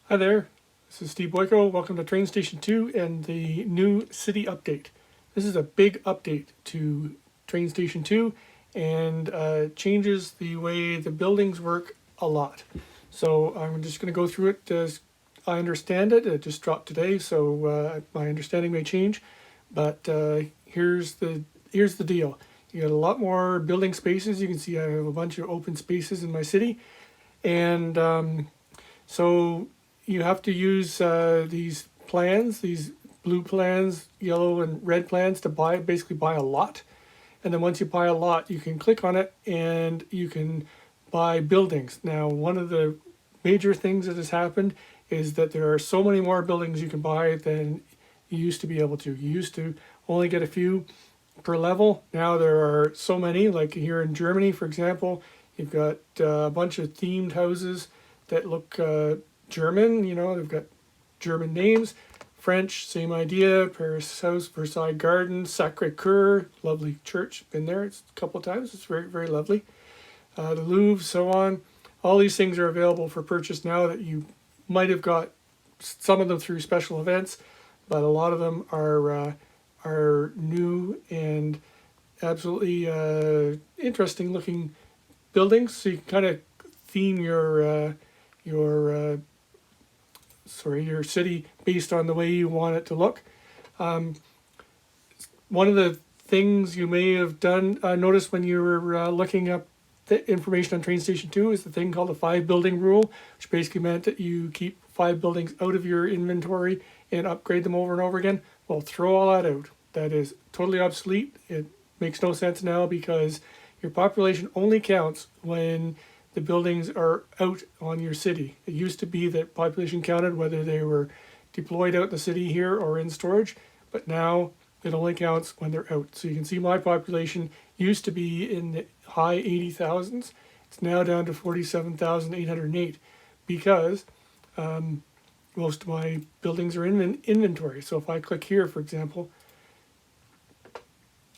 Hi there, this is Steve Boyko. Welcome to TrainStation 2 and the new city update. This is a big update to TrainStation 2 and changes the way the buildings work a lot. So I'm just going to go through it as I understand it. It just dropped today, so my understanding may change. But here's the deal. You got a lot more building spaces. You can see I have a bunch of open spaces in my city, and so you have to use these plans, these blue plans, yellow and red plans to basically buy a lot. And then once you buy a lot, you can click on it and you can buy buildings. Now, one of the major things that has happened is that there are so many more buildings you can buy than you used to be able to. You used to only get a few per level. Now there are so many, like here in Germany, for example, you've got a bunch of themed houses that look German, they've got German names. French, same idea. Paris House, Versailles Gardens, Sacre Coeur, lovely church. Been there a couple of times. It's very, very lovely. The Louvre, so on. All these things are available for purchase now that you might have got some of them through special events, but a lot of them are new and absolutely interesting looking buildings. So you can kind of theme your city based on the way you want it to look. One of the things you may have done noticed when you were looking up the information on TrainStation 2 is the thing called the 5 building rule, which basically meant that you keep 5 buildings out of your inventory and upgrade them over and over again. Well, throw all that out. That is totally obsolete. It makes no sense now because your population only counts when the buildings are out on your city. It used to be that population counted whether they were deployed out in the city here or in storage, but now it only counts when they're out. So you can see my population used to be in the high 80,000s. It's now down to 47,808 because most of my buildings are in inventory. So if I click here, for example,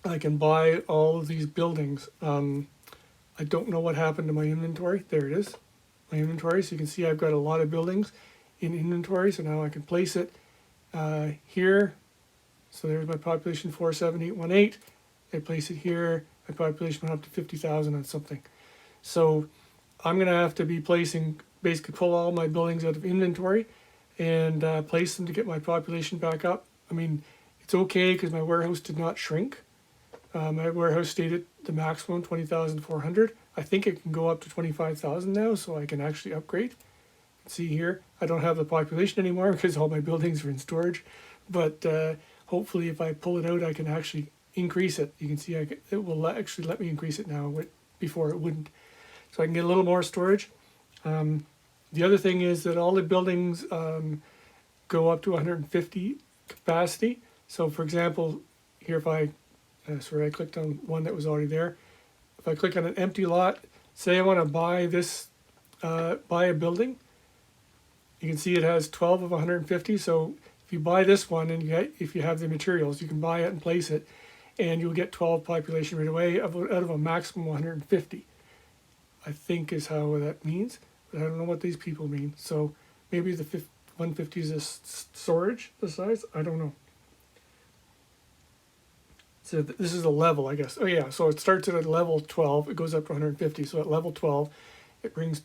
I can buy all of these buildings. I don't know what happened to my inventory. There it is, my inventory. So you can see I've got a lot of buildings in inventory. So now I can place it here. So there's my population 47818. I place it here. My population went up to 50,000 and something. So I'm going to have to be basically pull all my buildings out of inventory and place them to get my population back up. I mean, it's okay because my warehouse did not shrink. My warehouse stayed at the maximum 20,400. I think it can go up to 25,000 now, so I can actually upgrade. See here, I don't have the population anymore because all my buildings are in storage. But hopefully, if I pull it out, I can actually increase it. You can see it will actually let me increase it now. Before it wouldn't, so I can get a little more storage. The other thing is that all the buildings go up to 150 capacity. So, for example, here if I I clicked on one that was already there. If I click on an empty lot, say I want to buy buy a building, you can see it has 12 of 150. So if you buy this one and if you have the materials, you can buy it and place it, and you'll get 12 population right away out of a maximum 150. I think is how that means, but I don't know what these people mean. So maybe the 150 is a storage, the size. I don't know. So this is a level, I guess. Oh yeah, so it starts at level 12, it goes up to 150. So at level 12, it brings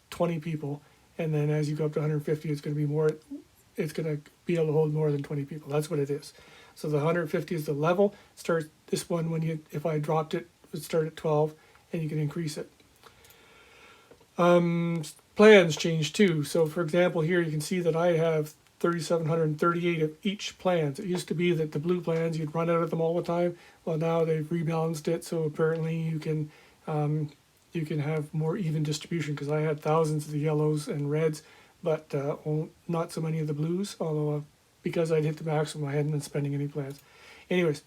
20 people, and then as you go up to 150, it's going to be more. It's going to be able to hold more than 20 people. That's what it is. So the 150 is the level. Start this one if I dropped it, it would start at 12, and you can increase it. Plans change too. So for example, here you can see that I have 3,738 of each plans. It used to be that the blue plans, you'd run out of them all the time. Well, now they've rebalanced it, so apparently you can have more even distribution, because I had thousands of the yellows and reds, but not so many of the blues, although because I'd hit the maximum, I hadn't been spending any plans. Anyways,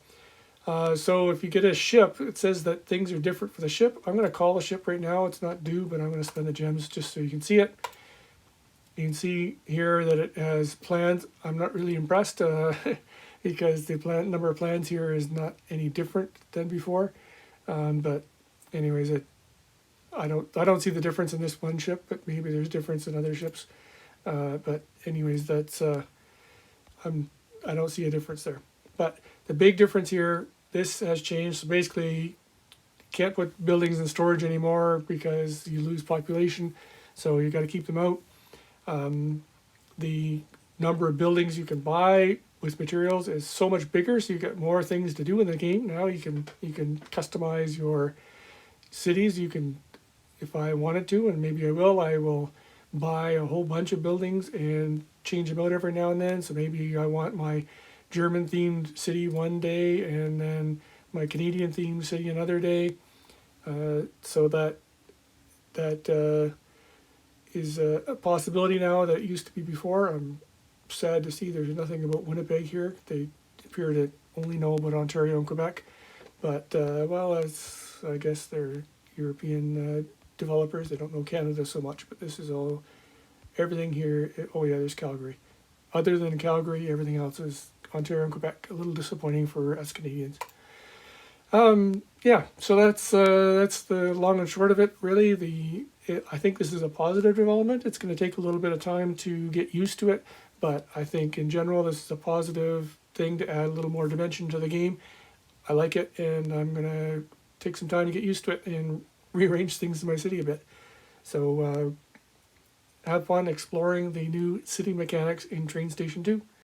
so if you get a ship, it says that things are different for the ship. I'm going to call the ship right now. It's not due, but I'm going to spend the gems just so you can see it. You can see here that it has plans. I'm not really impressed because the number of plans here is not any different than before. But anyways, I don't see the difference in this one ship, but maybe there's difference in other ships. But anyways, that's I don't see a difference there. But the big difference here, this has changed. So basically, can't put buildings in storage anymore because you lose population. So you got to keep them out. The number of buildings you can buy with materials is so much bigger, so you get more things to do in the game. Now you can customize your cities. You can, if I wanted to, and maybe I will buy a whole bunch of buildings and change them out every now and then. So maybe I want my German themed city one day and then my Canadian themed city another day. So that is a possibility now that used to be before. I'm sad to see there's nothing about Winnipeg here. They appear to only know about Ontario and Quebec. But, well, as I guess they're European developers, they don't know Canada so much. But this is all, everything here, oh yeah, there's Calgary. Other than Calgary, everything else is Ontario and Quebec. A little disappointing for us Canadians. Yeah, so that's the long and short of it. Really, I think this is a positive development. It's going to take a little bit of time to get used to it, but I think in general this is a positive thing to add a little more dimension to the game. I like it, and I'm going to take some time to get used to it and rearrange things in my city a bit. So have fun exploring the new city mechanics in TrainStation 2.